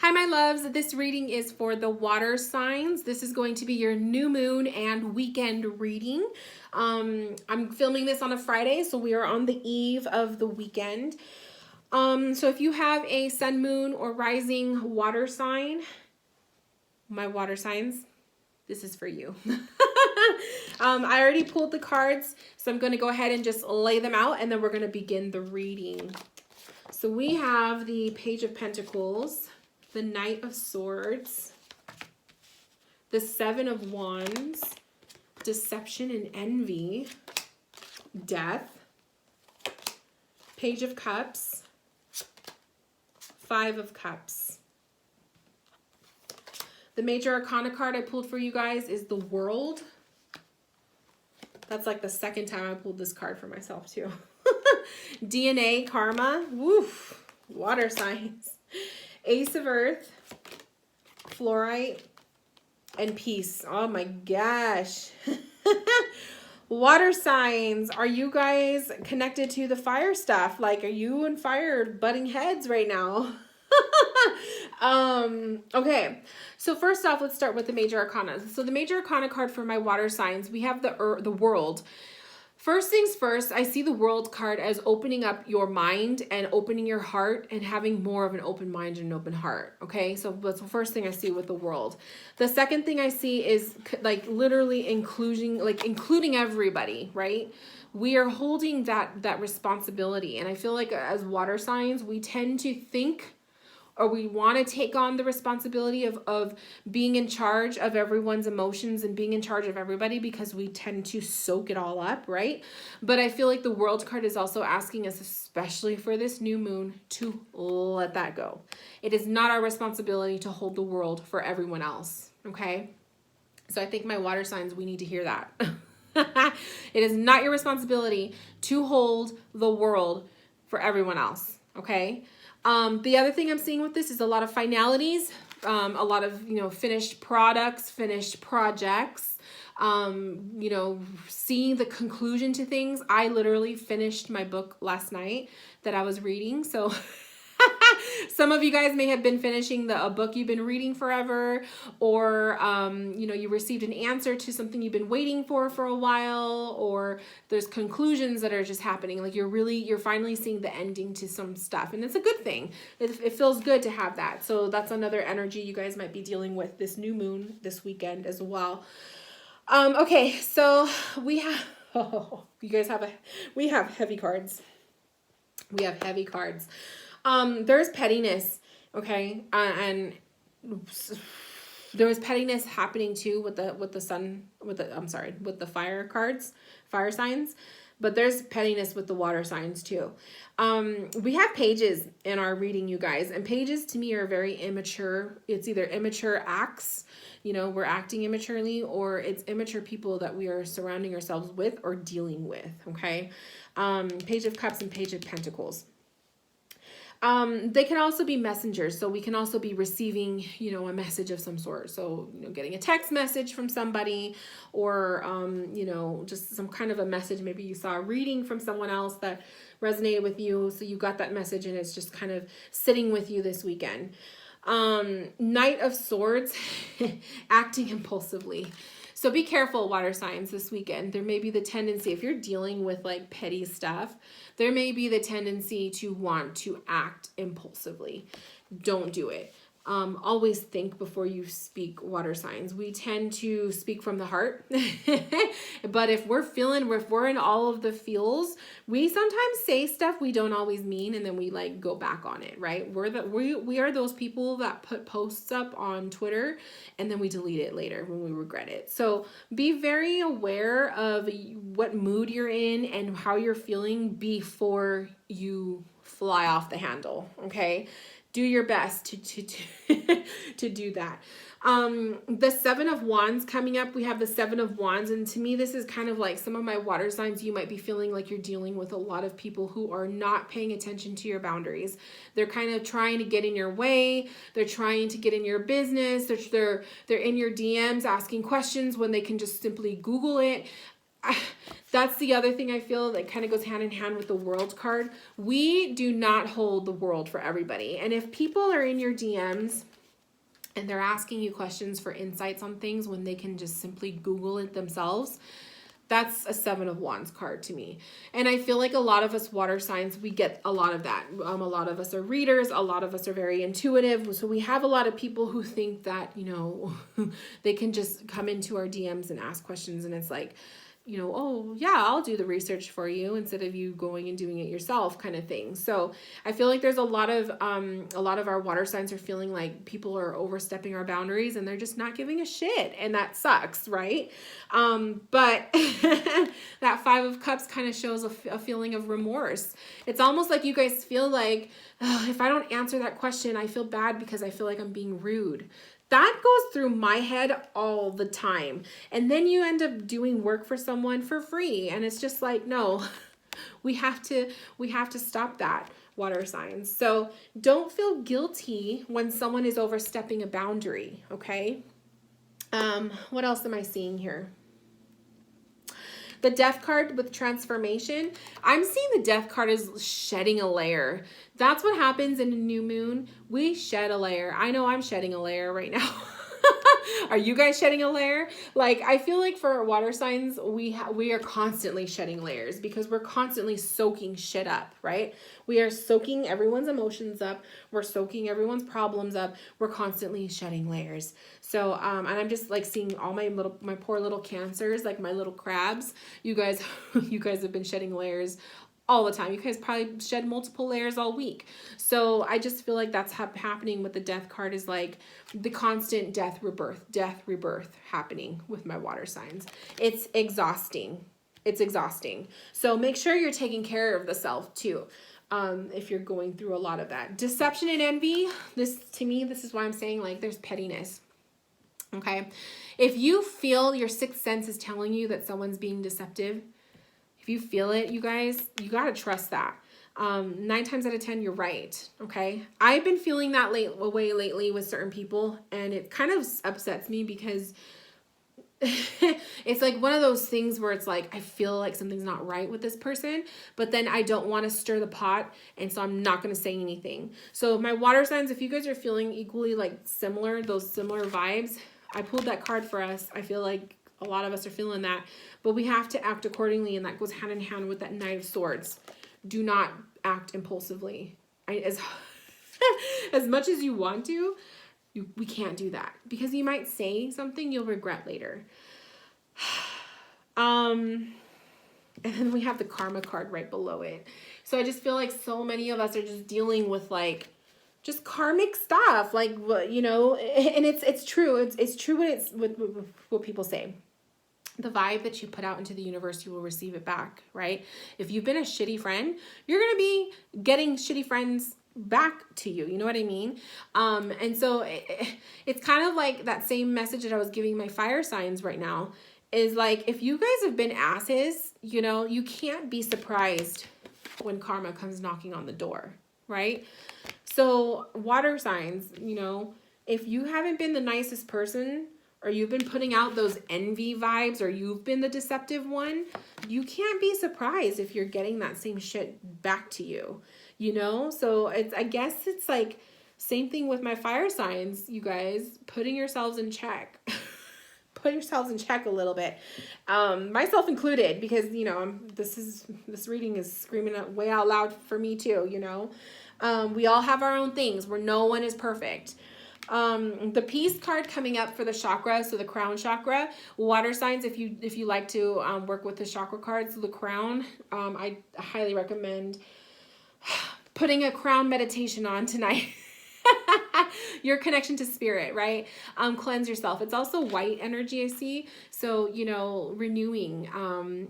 Hi, my loves. This reading is for the water signs. This is going to be your new moon and weekend reading. I'm filming this on a Friday, so we are on the eve of the weekend. So if you have a sun, moon, or rising water sign, my water signs, this is for you. I already pulled the cards, so I'm going to go ahead and just lay them out, and then we're going to begin the reading. So we have the Page of Pentacles, the Knight of Swords, the Seven of Wands, Deception and Envy, Death, Page of Cups, Five of Cups. The major arcana card I pulled for you guys is the World. That's like the second time I pulled this card for myself too. DNA, Karma, woof, water signs. Ace of Earth, Fluorite, and Peace. Oh my gosh. Water signs. Are you guys connected to the fire stuff? Like, are you and fire butting heads right now? Okay. So first off, let's start with the major arcana. So the major arcana card for my water signs, we have the World. First things first, I see the World card as opening up your mind and opening your heart and having more of an open mind and an open heart. Okay, so that's the first thing I see with the World. The second thing I see is like literally including everybody, right? We are holding that responsibility, and I feel like as water signs, we tend to think, or we want to take on the responsibility of being in charge of everyone's emotions and being in charge of everybody, because we tend to soak it all up, right? But I feel like the World card is also asking us, especially for this new moon, to let that go. It is not our responsibility to hold the world for everyone else, okay? So I think my water signs, we need to hear that. It is not your responsibility to hold the world for everyone else, okay? The other thing I'm seeing with this is a lot of finalities, a lot of, finished products, finished projects, seeing the conclusion to things. I literally finished my book last night that I was reading. So some of you guys may have been finishing a book you've been reading forever, or, you received an answer to something you've been waiting for a while, or there's conclusions that are just happening. Like you're finally seeing the ending to some stuff, and it's a good thing. It feels good to have that. So that's another energy you guys might be dealing with this new moon this weekend as well. Okay, so we have, we have heavy cards. We have heavy cards. There's pettiness, okay? And there was pettiness happening too with the fire cards, fire signs, but there's pettiness with the water signs too. We have pages in our reading, you guys, and pages to me are very immature. It's either immature acts, we're acting immaturely, or it's immature people that we are surrounding ourselves with or dealing with, okay? Page of Cups and Page of Pentacles. They can also be messengers. So we can also be receiving, a message of some sort. So, getting a text message from somebody, or, just some kind of a message. Maybe you saw a reading from someone else that resonated with you. So you got that message, and it's just kind of sitting with you this weekend. Knight of Swords, acting impulsively. So be careful, water signs, this weekend. There may be the tendency, if you're dealing with like petty stuff, there may be the tendency to want to act impulsively. Don't do it. Always think before you speak, water signs. We tend to speak from the heart. But if we're in all of the feels, we sometimes say stuff we don't always mean, and then we like go back on it, right? We are those people that put posts up on Twitter and then we delete it later when we regret it. So be very aware of what mood you're in and how you're feeling before you fly off the handle, okay? Do your best to do that. The Seven of Wands coming up. We have the Seven of Wands, and to me this is kind of like some of my water signs. You might be feeling like you're dealing with a lot of people who are not paying attention to your boundaries. They're kind of trying to get in your way. They're trying to get in your business. They're in your DMs asking questions when they can just simply Google it. That's the other thing I feel that kind of goes hand in hand with the World card. We do not hold the world for everybody. And if people are in your DMs and they're asking you questions for insights on things when they can just simply Google it themselves. That's a 7 of Wands card to me. And I feel like a lot of us water signs, we get a lot of that. A lot of us are readers. A lot of us are very intuitive. So we have a lot of people who think that, you know, they can just come into our DMs and ask questions. And it's like, you know, oh yeah, I'll do the research for you instead of you going and doing it yourself, kind of thing. So I feel like there's a lot of our water signs are feeling like people are overstepping our boundaries and they're just not giving a shit, and that sucks, right? But that 5 of Cups kind of shows a feeling of remorse. It's almost like you guys feel like, oh, if I don't answer that question, I feel bad because I feel like I'm being rude. That goes through my head all the time. And then you end up doing work for someone for free. And it's just like, no, we have to stop that, water signs. So don't feel guilty when someone is overstepping a boundary, okay? What else am I seeing here? The Death card with transformation. I'm seeing the Death card is shedding a layer. That's what happens in a new moon. We shed a layer. I know I'm shedding a layer right now. Are you guys shedding a layer? Like, I feel like for water signs, we are constantly shedding layers because we're constantly soaking shit up, right? We are soaking everyone's emotions up. We're soaking everyone's problems up. We're constantly shedding layers. So, and I'm just like seeing all my poor little cancers, like my little crabs. You guys have been shedding layers all the time. You guys probably shed multiple layers all week. So I just feel like that's happening with the Death card, is like the constant death, rebirth happening with my water signs. It's exhausting. It's exhausting. So make sure you're taking care of the self too. If you're going through a lot of that. Deception and envy. To me, this is why I'm saying like there's pettiness. Okay. If you feel your sixth sense is telling you that someone's being deceptive, if you feel it, you guys, you got to trust that. 9 times out of 10, you're right. Okay. I've been feeling that way lately with certain people, and it kind of upsets me because it's like one of those things where it's like, I feel like something's not right with this person, but then I don't want to stir the pot. And so I'm not going to say anything. So my water signs, if you guys are feeling equally like those similar vibes, I pulled that card for us. I feel like a lot of us are feeling that, but we have to act accordingly. And that goes hand in hand with that Knight of Swords. Do not act impulsively. As much as you want to, we can't do that because you might say something you'll regret later. And then we have the Karma card right below it. So I just feel like so many of us are just dealing with like just karmic stuff, like, you know, and it's true. It's true what people say. The vibe that you put out into the universe, you will receive it back, right? If you've been a shitty friend, you're going to be getting shitty friends back to you. You know what I mean? And so it's kind of like that same message that I was giving my fire signs right now is like, if you guys have been asses, you know, you can't be surprised when karma comes knocking on the door, right? So water signs, you know, if you haven't been the nicest person, or you've been putting out those envy vibes, or you've been the deceptive one, you can't be surprised if you're getting that same shit back to you, you know? So I guess it's like same thing with my fire signs, you guys, putting yourselves in check. Put yourselves in check a little bit. Myself included, because, you know, this reading is screaming way out loud for me too, you know? We all have our own things where no one is perfect. The Peace card coming up for the chakra, so the crown chakra, water signs, if you like to work with the chakra cards, the crown, I highly recommend putting a crown meditation on tonight. Your connection to spirit, right? Cleanse yourself. It's also white energy, I see. So, you know, renewing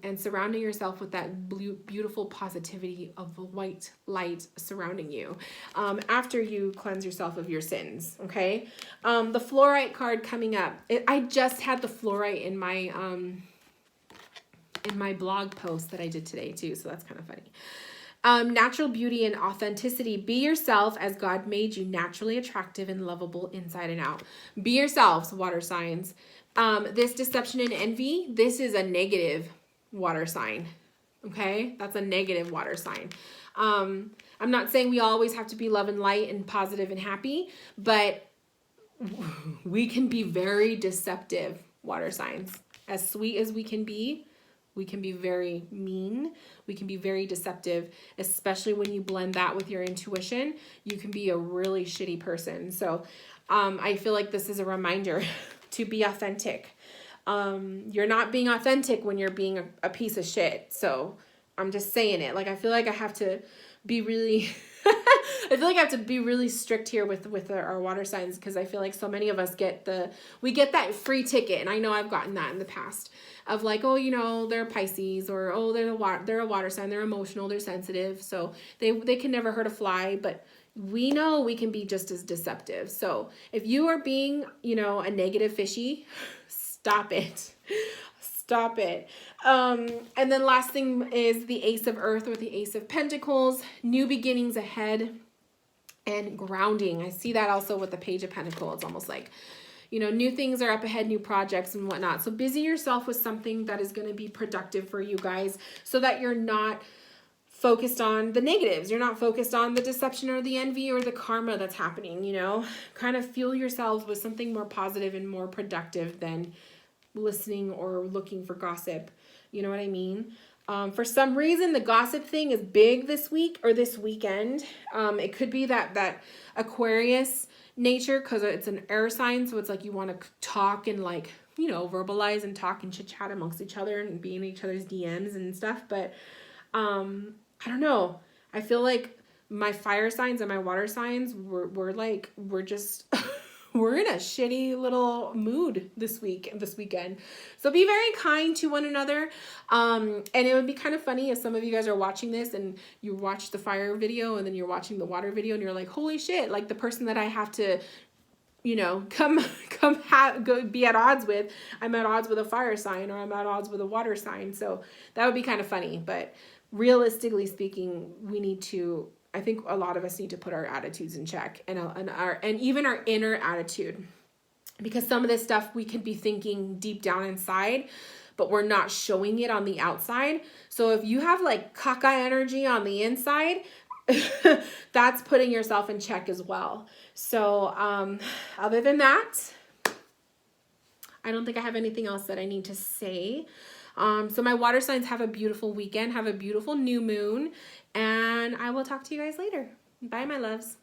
and surrounding yourself with that beautiful positivity of white light surrounding you after you cleanse yourself of your sins, okay? The fluorite card coming up. I just had the fluorite in my blog post that I did today too, so that's kind of funny. Natural beauty and authenticity. Be yourself as God made you, naturally attractive and lovable inside and out. Be yourselves, water signs. This deception and envy, this is a negative water sign. Okay? That's a negative water sign. I'm not saying we always have to be love and light and positive and happy, but we can be very deceptive, water signs. As sweet as we can be very mean. We can be very deceptive, especially when you blend that with your intuition. You can be a really shitty person. So I feel like this is a reminder to be authentic. You're not being authentic when you're being a piece of shit. So I'm just saying it. Like, I feel like I have to be really I feel like I have to be really strict here with our water signs, because I feel like so many of us get that free ticket, and I know I've gotten that in the past of like, oh, you know, they're Pisces, or oh, they're a water sign, they're emotional, they're sensitive, so they can never hurt a fly. But we know we can be just as deceptive. So if you are being, you know, a negative fishy, stop it. Stop it. And then last thing is the Ace of Earth, or the Ace of Pentacles, new beginnings ahead, and grounding. I see that also with the Page of Pentacles. It's almost like, you know, new things are up ahead, new projects and whatnot. So busy yourself with something that is going to be productive for you guys, so that you're not focused on the negatives. You're not focused on the deception or the envy or the karma that's happening, you know. Kind of fuel yourselves with something more positive and more productive than listening or looking for gossip. You know what I mean? For some reason, the gossip thing is big this week or this weekend. It could be that Aquarius nature, because it's an air sign. So it's like you want to talk and, like, you know, verbalize and talk and chit chat amongst each other and be in each other's DMs and stuff. But I don't know. I feel like my fire signs and my water signs we're just we're in a shitty little mood this weekend. So be very kind to one another. And it would be kind of funny if some of you guys are watching this and you watch the fire video and then you're watching the water video and you're like, holy shit, like the person that I have to, you know, go be at odds with, I'm at odds with a fire sign, or I'm at odds with a water sign. So that would be kind of funny. But realistically speaking, I think a lot of us need to put our attitudes in check, and even our inner attitude, because some of this stuff we could be thinking deep down inside, but we're not showing it on the outside. So if you have like caca energy on the inside, that's putting yourself in check as well. So other than that, I don't think I have anything else that I need to say. So my water signs, have a beautiful weekend, have a beautiful new moon, and I will talk to you guys later. Bye, my loves.